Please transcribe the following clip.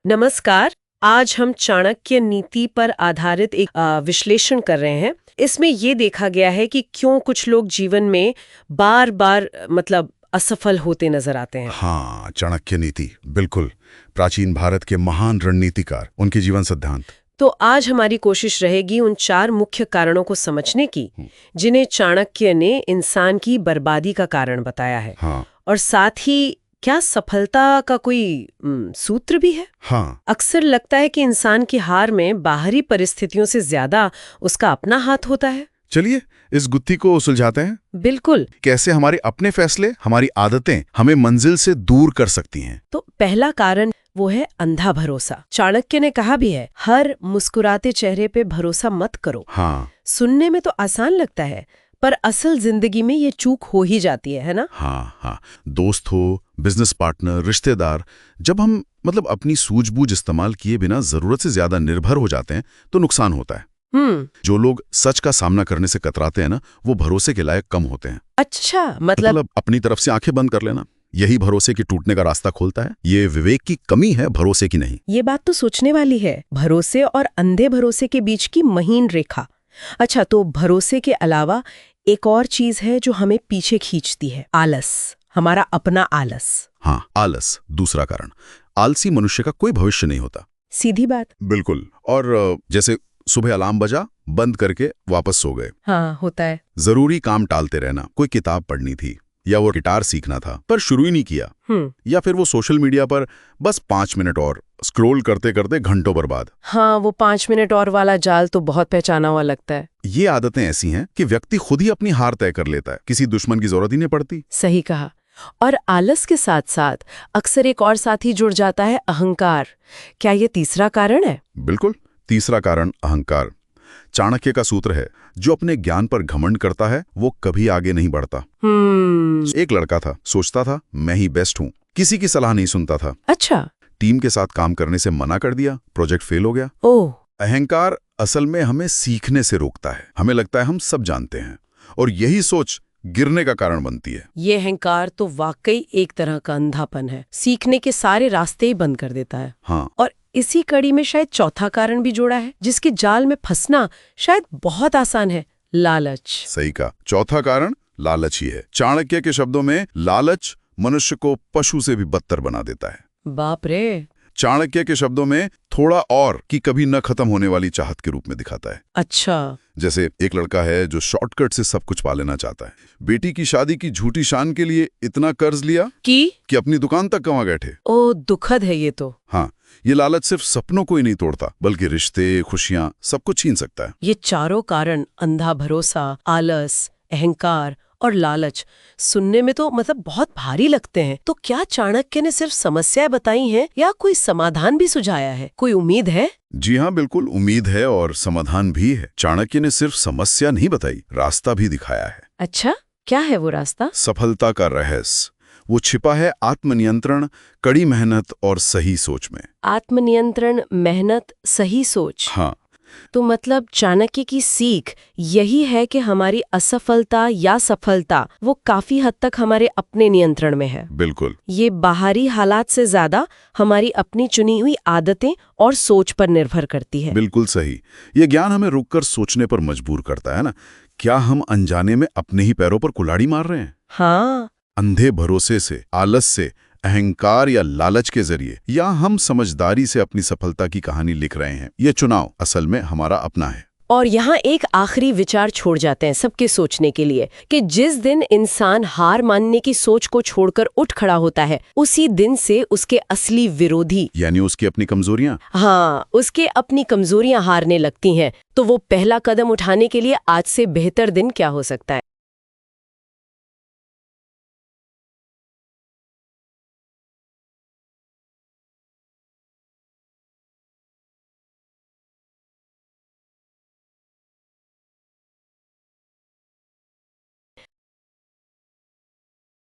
नमस्कार। आज हम चाणक्य नीति पर आधारित एक विश्लेषण कर रहे हैं। इसमें ये देखा गया है कि क्यों कुछ लोग जीवन में बार बार असफल होते नजर आते हैं। हाँ, चाणक्य नीति, बिल्कुल। प्राचीन भारत के महान रणनीतिकार, उनके जीवन सिद्धांत। तो आज हमारी कोशिश रहेगी उन 4 मुख्य कारणों को समझने की जिन्हें चाणक्य ने इंसान की बर्बादी का कारण बताया है। हाँ। और साथ ही क्या सफलता का कोई सूत्र भी है? हाँ। अक्सर लगता है कि इंसान की हार में बाहरी परिस्थितियों से ज्यादा उसका अपना हाथ होता है। चलिए इस गुत्थी को सुलझाते हैं। बिल्कुल। कैसे हमारे अपने फैसले, हमारी आदतें हमें मंजिल से दूर कर सकती हैं। तो पहला कारण वो है अंधा भरोसा। चाणक्य ने कहा भी है, हर मुस्कुराते चेहरे पे भरोसा मत करो। हाँ। सुनने में तो आसान लगता है, पर असल जिंदगी में ये चूक हो ही जाती है ना? हाँ। दोस्त हो, बिजनेस पार्टनर, रिश्तेदार, जब हम अपनी सूझबूझ इस्तेमाल किए बिना जरूरत से ज्यादा निर्भर हो जाते हैं तो नुकसान होता है। जो लोग सच का सामना करने से कतराते हैं ना, वो भरोसे के लायक कम होते हैं। अच्छा, मतलब अपनी तरफ से आंखें बंद कर लेना, यही भरोसे की टूटने का रास्ता खोलता है। ये विवेक की कमी है, भरोसे की नहीं। ये बात तो सोचने वाली है, भरोसे और अंधे भरोसे के बीच की महीन रेखा। अच्छा, तो भरोसे के अलावा एक और चीज है जो हमें पीछे खींचती है, आलस, हमारा अपना आलस। हाँ, आलस दूसरा कारण। आलसी मनुष्य का कोई भविष्य नहीं होता। सीधी बात। बिल्कुल। और जैसे सुबह अलार्म बजा, बंद करके वापस सो गए। हाँ, होता है। जरूरी काम टालते रहना, कोई किताब पढ़नी थी या वो गिटार सीखना था पर शुरू ही नहीं किया। या फिर वो सोशल मीडिया पर बस 5 मिनट और स्क्रॉल करते करते घंटों बर्बाद। हाँ, वो 5 मिनट और वाला जाल तो बहुत पहचाना हुआ लगता है। ये आदतें ऐसी हैं कि व्यक्ति खुद ही अपनी हार तय कर लेता है, किसी दुश्मन की जरूरत ही नहीं पड़ती। सही कहा। और आलस के साथ साथ अक्सर एक और साथी जुड़ जाता है, अहंकार। क्या ये तीसरा कारण है? बिल्कुल, तीसरा कारण अहंकार। चाणक्य का सूत्र है, जो अपने ज्ञान पर घमंड करता है वो कभी आगे नहीं बढ़ता। एक लड़का था, सोचता था मैं ही बेस्ट हूँ, किसी की सलाह नहीं सुनता था। अच्छा। टीम के साथ काम करने से मना कर दिया, प्रोजेक्ट फेल हो गया। ओह। अहंकार असल में हमें सीखने से रोकता है। हमें लगता है हम सब जानते हैं, और यही सोच गिरने का कारण बनती है। ये अहंकार तो वाकई एक तरह का अंधापन है, सीखने के सारे रास्ते ही बंद कर देता है। हाँ। और इसी कड़ी में शायद चौथा कारण भी जोड़ा है, जिसके जाल में फंसना शायद बहुत आसान है, लालच। सही कहा, चौथा कारण लालच ही है। चाणक्य के शब्दों में लालच मनुष्य को पशु से भी बदतर बना देता है। बाप रे। चाणक्य के शब्दों में थोड़ा और की कभी न खत्म होने वाली चाहत के रूप में दिखाता है। अच्छा। जैसे एक लड़का है जो शॉर्टकट से सब कुछ पा लेना चाहता है। बेटी की शादी की झूठी शान के लिए इतना कर्ज लिया कि अपनी दुकान तक कमा गए थे। ओ, दुखद है ये तो। हाँ, ये लालच सिर्फ सपनों को ही नहीं तोड़ता, बल्कि रिश्ते, खुशियां, सब कुछ छीन सकता है। ये चारों कारण, अंधा भरोसा, आलस, अहंकार और लालच, सुनने में तो बहुत भारी लगते हैं। तो क्या चाणक्य ने सिर्फ समस्याएं बताई हैं या कोई समाधान भी सुझाया है? कोई उम्मीद है? जी हाँ, बिल्कुल उम्मीद है और समाधान भी है। चाणक्य ने सिर्फ समस्या नहीं बताई, रास्ता भी दिखाया है। अच्छा, क्या है वो रास्ता? सफलता का रहस्य वो छिपा है आत्मनियंत्रण, कड़ी मेहनत और सही सोच में। आत्मनियंत्रण, मेहनत, सही सोच। हाँ। तो चाणक्य की सीख यही है कि हमारी असफलता या सफलता वो काफी हद तक हमारे अपने नियंत्रण में है। बिल्कुल। ये बाहरी हालात से ज्यादा हमारी अपनी चुनी हुई आदतें और सोच पर निर्भर करती है। बिल्कुल सही। ये ज्ञान हमें रुककर सोचने पर मजबूर करता है ना, क्या हम अनजाने में अपने ही पैरों पर कुल्हाड़ी मार रहे हैं? हाँ। अंधे भरोसे से, आलस से, अहंकार या लालच के जरिए, या हम समझदारी से अपनी सफलता की कहानी लिख रहे हैं? ये चुनाव असल में हमारा अपना है। और यहाँ एक आखिरी विचार छोड़ जाते हैं सबके सोचने के लिए, कि जिस दिन इंसान हार मानने की सोच को छोड़कर उठ खड़ा होता है, उसी दिन से उसके असली विरोधी, यानी उसकी अपनी कमजोरियां, हाँ, उसके अपनी कमजोरियां हारने लगती हैं। तो वो पहला कदम उठाने के लिए आज से बेहतर दिन क्या हो सकता है?